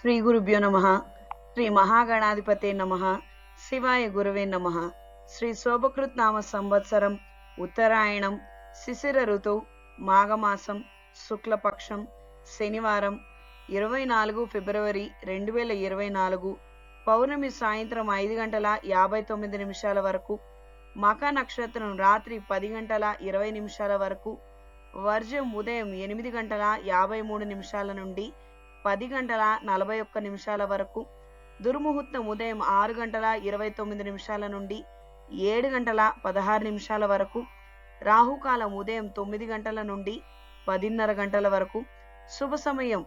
శ్రీ గురుభ్యో నమ. శ్రీ మహాగణాధిపతే నమ. శివాయ గురవే నమ. శ్రీ శోభకృత్ నామ సంవత్సరం ఉత్తరాయణం శిశిర ఋతువు మాఘమాసం శుక్లపక్షం శనివారం 24 ఫిబ్రవరి 2024 పౌర్ణమి సాయంత్రం 5:59 వరకు, మఖ నక్షత్రం రాత్రి 10:20 వరకు, వర్జం ఉదయం 8:53 నుండి 10:41 వరకు, దుర్ముహూర్తం ఉదయం 6:29 నుండి 7:16 వరకు, రాహుకాలం ఉదయం 9 గంటల నుండి 10:30 గంటల వరకు, శుభ సమయం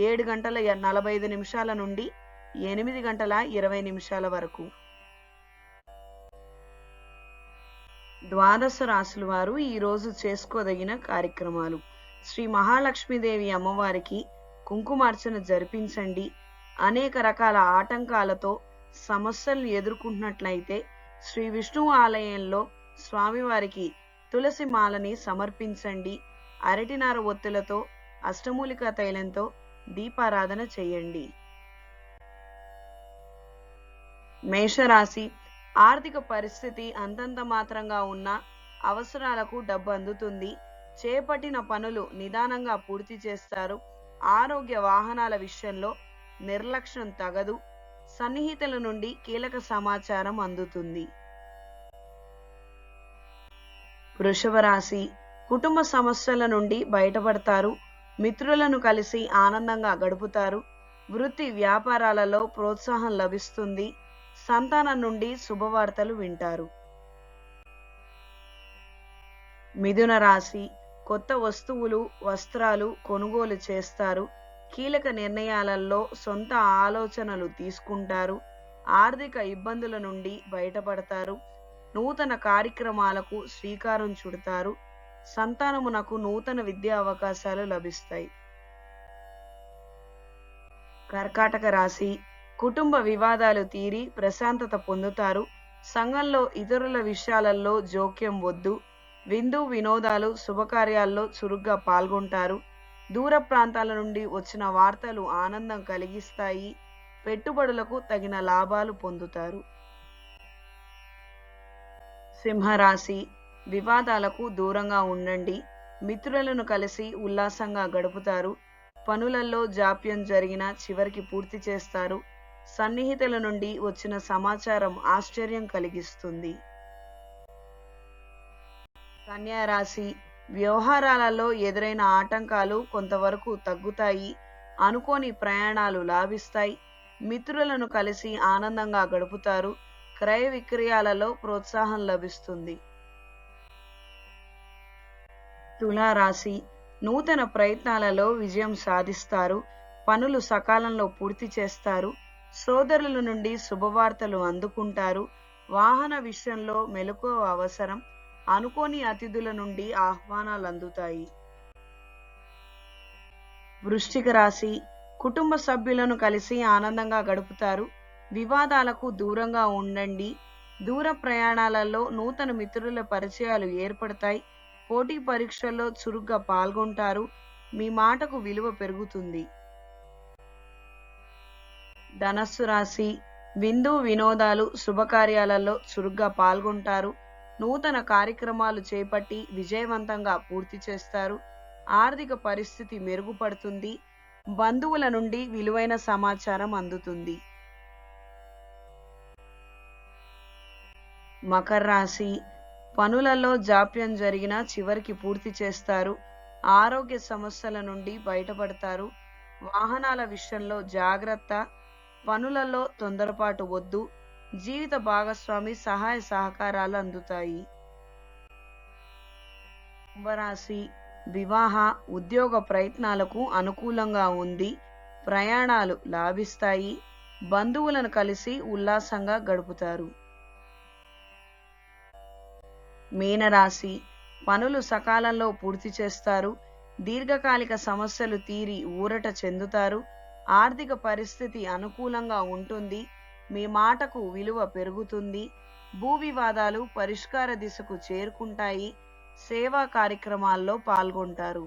7:45 నుండి 8:20 వరకు. ద్వాదశ రాశుల వారు ఈరోజు చేసుకోదగిన కార్యక్రమాలు: శ్రీ మహాలక్ష్మీదేవి అమ్మవారికి కుంకుమార్చన జరిపించండి. అనేక రకాల ఆటంకాలతో సమస్యలు ఎదుర్కొంటున్నట్లయితే శ్రీ విష్ణువు ఆలయంలో స్వామివారికి తులసి మాలని సమర్పించండి. అరటినార ఒత్తులతో అష్టమూలికా తైలంతో దీపారాధన చేయండి. మేషరాశి: ఆర్థిక పరిస్థితి అంతంత మాత్రంగా ఉన్న అవసరాలకు డబ్బు అందుతుంది. చేపట్టిన పనులు నిదానంగా పూర్తి చేస్తారు. ఆరోగ్య వాహనాల విషయంలో నిర్లక్ష్యం తగదు. సన్నిహితుల నుండి కీలక సమాచారం అందుతుంది. వృషభ రాశి: కుటుంబ సమస్యల నుండి బయటపడతారు. మిత్రులను కలిసి ఆనందంగా గడుపుతారు. వృత్తి వ్యాపారాలలో ప్రోత్సాహం లభిస్తుంది. సంతానం నుండి శుభవార్తలు వింటారు. మిథున రాశి: కొత్త వస్తువులు వస్త్రాలు కొనుగోలు చేస్తారు. కీలక నిర్ణయాలలో సొంత ఆలోచనలు తీసుకుంటారు. ఆర్థిక ఇబ్బందుల నుండి బయటపడతారు. నూతన కార్యక్రమాలకు శ్రీకారం చుడతారు. సంతానమునకు నూతన విద్యా అవకాశాలు లభిస్తాయి. కర్కాటక రాశి: కుటుంబ వివాదాలు తీరి ప్రశాంతత పొందుతారు. సంఘంలో ఇతరుల విషయాలలో జోక్యం వద్దు. విందు వినోదాలు శుభకార్యాల్లో చురుగ్గా పాల్గొంటారు. దూర ప్రాంతాల నుండి వచ్చిన వార్తలు ఆనందం కలిగిస్తాయి. పెట్టుబడులకు తగిన లాభాలు పొందుతారు. సింహరాశి: వివాదాలకు దూరంగా ఉండండి. మిత్రులను కలిసి ఉల్లాసంగా గడుపుతారు. పనులలో జాప్యం జరిగినా చివరికి పూర్తి చేస్తారు. సన్నిహితుల నుండి వచ్చిన సమాచారం ఆశ్చర్యం కలిగిస్తుంది. కన్యా రాశి: వ్యవహారాలలో ఎదురైన ఆటంకాలు కొంతవరకు తగ్గుతాయి. అనుకోని ప్రయాణాలు లాభిస్తాయి. మిత్రులను కలిసి ఆనందంగా గడుపుతారు. క్రయ విక్రయాలలో ప్రోత్సాహం లభిస్తుంది. తులా రాశి: నూతన ప్రయత్నాలలో విజయం సాధిస్తారు. పనులు సకాలంలో పూర్తి చేస్తారు. సోదరుల నుండి శుభవార్తలు అందుకుంటారు. వాహన విషయంలో మెలకువ అవసరం. అనుకోని అతిథుల నుండి ఆహ్వానాలు అందుతాయి. వృశ్చిక రాశి: కుటుంబ సభ్యులను కలిసి ఆనందంగా గడుపుతారు. వివాదాలకు దూరంగా ఉండండి. దూర ప్రయాణాలలో నూతన మిత్రుల పరిచయాలు ఏర్పడతాయి. పోటీ పరీక్షల్లో చురుగ్గా పాల్గొంటారు. మీ మాటకు విలువ పెరుగుతుంది. ధనస్సు రాశి: విందు వినోదాలు శుభకార్యాలలో చురుగ్గా పాల్గొంటారు. నూతన కార్యక్రమాలు చేపట్టి విజయవంతంగా పూర్తి చేస్తారు. ఆర్థిక పరిస్థితి మెరుగుపడుతుంది. బంధువుల నుండి విలువైన సమాచారం అందుతుంది. మకర రాశి: పనులలో జాప్యం జరిగినా చివరికి పూర్తి చేస్తారు. ఆరోగ్య సమస్యల నుండి బయటపడతారు. వాహనాల విషయంలో జాగ్రత్త. పనులలో తొందరపాటు వద్దు. జీవిత భాగస్వామి సహాయ సహకారాలు అందుతాయి. కుంభరాశి: వివాహ ఉద్యోగ ప్రయత్నాలకు అనుకూలంగా ఉంది. ప్రయాణాలు లాభిస్తాయి. బంధువులను కలిసి ఉల్లాసంగా గడుపుతారు. మీనరాశి: పనులు సకాలంలో పూర్తి చేస్తారు. దీర్ఘకాలిక సమస్యలు తీరి ఊరట చెందుతారు. ఆర్థిక పరిస్థితి అనుకూలంగా ఉంటుంది. మీ మాటకు విలువ పెరుగుతుంది. భూ వివాదాలు పరిష్కార దిశకు చేరుకుంటాయి. సేవా కార్యక్రమాల్లో పాల్గొంటారు.